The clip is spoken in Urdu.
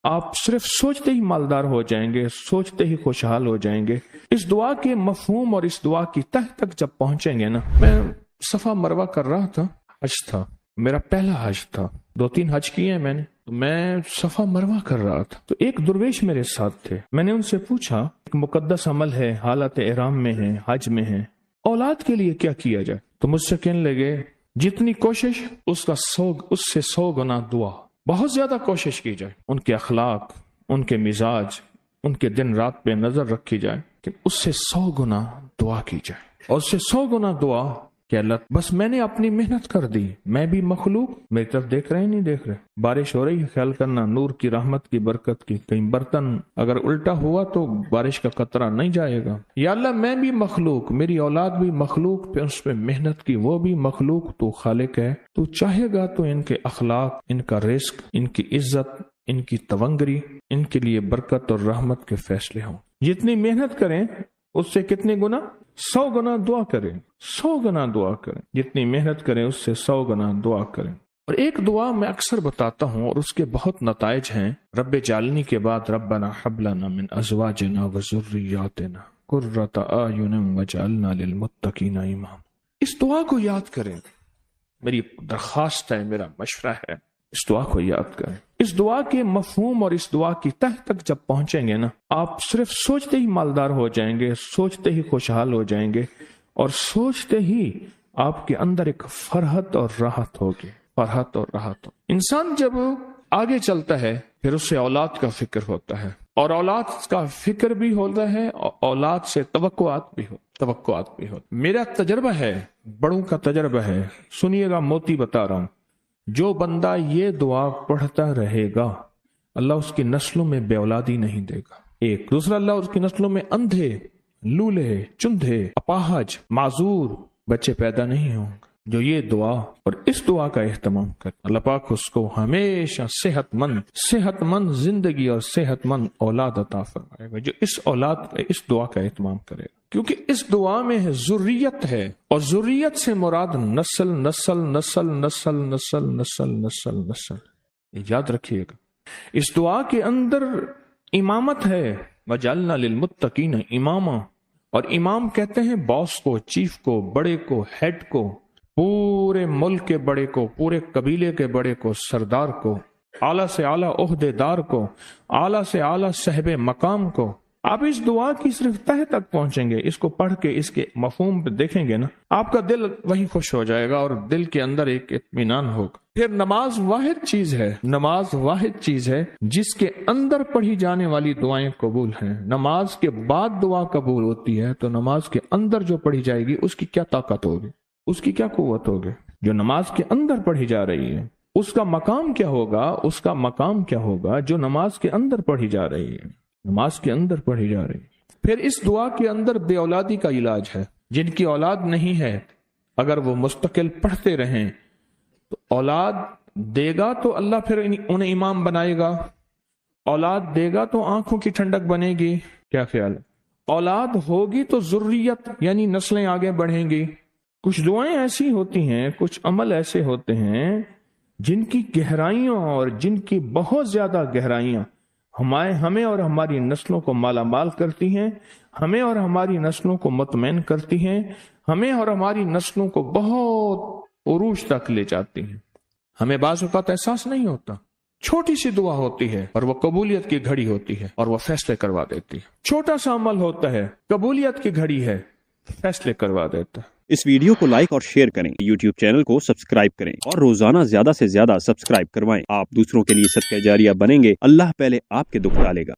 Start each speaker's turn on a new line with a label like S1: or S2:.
S1: آپ صرف سوچتے ہی مالدار ہو جائیں گے، سوچتے ہی خوشحال ہو جائیں گے۔ اس دعا کے مفہوم اور اس دعا کی تہ تک جب پہنچیں گے نا، میں صفا مروہ کر رہا تھا، حج تھا، میرا پہلا حج تھا، 2-3 حج کیے ہیں میں صفا مروہ کر رہا تھا، تو ایک درویش میرے ساتھ تھے۔ میں نے ان سے پوچھا، ایک مقدس عمل ہے، حالت احرام میں ہے، حج میں ہے، اولاد کے لیے کیا کیا جائے؟ تو مجھ سے کہنے لگے جتنی کوشش اس سے 100 گنا دعا، بہت زیادہ کوشش کی جائے، ان کے اخلاق، ان کے مزاج، ان کے دن رات پہ نظر رکھی جائے، کہ اس سے 100 گنا دعا کی جائے، اور اس سے 100 گنا دعا کہ اللہ بس میں نے اپنی محنت کر دی، میں بھی مخلوق، میری طرف دیکھ رہے نہیں دیکھ رہے، بارش ہو رہی ہے، خیال کرنا نور کی رحمت کی برکت کی، کہیں برتن اگر الٹا ہوا تو بارش کا قطرہ نہیں جائے گا، یا اللہ میں بھی مخلوق، میری اولاد بھی مخلوق، پہ اس پہ محنت کی، وہ بھی مخلوق، تو خالق ہے، تو چاہے گا تو ان کے اخلاق، ان کا رزق، ان کی عزت، ان کی تونگری، ان کے لیے برکت اور رحمت کے فیصلے ہوں۔ جتنی محنت کریں اس سے کتنے گنا؟ 100 گنا دعا کریں، 100 گنا دعا کریں، جتنی محنت کریں اس سے 100 گنا دعا کریں۔ اور ایک دعا میں اکثر بتاتا ہوں اور اس کے بہت نتائج ہیں، رب جعلنی کے بعد ربنا حب لنا من ازواجنا وذریاتنا قرۃ اعین واجعلنا للمتقین اماما۔ اس دعا کو یاد کریں، میری درخواست ہے، میرا مشورہ ہے، اس دعا کو یاد کریں۔ اس دعا کے مفہوم اور اس دعا کی تہ تک جب پہنچیں گے نا، آپ صرف سوچتے ہی مالدار ہو جائیں گے، سوچتے ہی خوشحال ہو جائیں گے، اور سوچتے ہی آپ کے اندر ایک فرحت اور راحت ہوگی، فرحت اور راحت ہوگی۔ انسان جب آگے چلتا ہے پھر اس سے اولاد کا فکر ہوتا ہے، اور اولاد کا فکر بھی ہوتا ہے، اور اولاد سے توقعات بھی ہوتے۔ میرا تجربہ ہے، بڑوں کا تجربہ ہے، سنیے گا، موتی بتا رہا ہوں، جو بندہ یہ دعا پڑھتا رہے گا اللہ اس کی نسلوں میں بے اولادی نہیں دے گا، ایک دوسرا، اللہ اس کی نسلوں میں اندھے، لولے، چندھے، اپاہج، معذور بچے پیدا نہیں ہوں گے۔ جو یہ دعا اور اس دعا کا اہتمام کرے، اللہ پاک اس کو ہمیشہ صحت مند زندگی اور صحت مند اولاد عطا فرمائے گا، جو اس دعا کا اہتمام کرے گا، کیونکہ اس دعا میں ذریت ہے، اور ذریت سے مراد نسل نسل نسل نسل نسل نسل نسل نسل، یاد رکھیے گا۔ اس دعا کے اندر امامت ہے، وجعلنا للمتقین اماما، اور امام کہتے ہیں باس کو، چیف کو، بڑے کو، ہیڈ کو، پورے ملک کے بڑے کو، پورے قبیلے کے بڑے کو، سردار کو، اعلیٰ سے اعلیٰ عہدے دار کو، اعلیٰ سے اعلیٰ صاحب مقام کو۔ آپ اس دعا کی صرف تہ تک پہنچیں گے، اس کو پڑھ کے اس کے مفہوم پہ دیکھیں گے نا، آپ کا دل وہی خوش ہو جائے گا، اور دل کے اندر ایک اطمینان ہوگا۔ پھر نماز واحد چیز ہے جس کے اندر پڑھی جانے والی دعائیں قبول ہیں۔ نماز کے بعد دعا قبول ہوتی ہے، تو نماز کے اندر جو پڑھی جائے گی اس کی کیا طاقت ہوگی، اس کی کیا قوت ہوگی؟ جو نماز کے اندر پڑھی جا رہی ہے اس کا مقام کیا ہوگا جو نماز کے اندر پڑھی جا رہی ہے، نماز کے اندر پڑھی جا رہی ہے۔ پھر اس دعا کے اندر بے اولادی کا علاج ہے، جن کی اولاد نہیں ہے اگر وہ مستقل پڑھتے رہیں تو اولاد دے گا تو اللہ پھر انہیں امام بنائے گا، اولاد دے گا تو آنکھوں کی ٹھنڈک بنے گی، کیا خیال ہے؟ اولاد ہوگی تو ذریت یعنی نسلیں آگے بڑھیں گی۔ کچھ دعائیں ایسی ہوتی ہیں، کچھ عمل ایسے ہوتے ہیں جن کی گہرائیاں اور جن کی بہت زیادہ گہرائیاں ہمیں اور ہماری نسلوں کو مالا مال کرتی ہیں، ہمیں اور ہماری نسلوں کو مطمئن کرتی ہیں، ہمیں اور ہماری نسلوں کو بہت عروج تک لے جاتی ہیں۔ ہمیں بعض اوقات احساس نہیں ہوتا، چھوٹی سی دعا ہوتی ہے اور وہ قبولیت کی گھڑی ہوتی ہے اور وہ فیصلے کروا دیتی ہے۔ چھوٹا سا عمل ہوتا ہے، قبولیت کی گھڑی ہے، فیصلے کروا دیتا ہے۔
S2: اس ویڈیو کو لائک اور شیئر کریں، یوٹیوب چینل کو سبسکرائب کریں، اور روزانہ زیادہ سے زیادہ سبسکرائب کروائیں۔ آپ دوسروں کے لیے صدقہ جاریہ بنیں گے، اللہ پہلے آپ کے دکھ ڈالے گا۔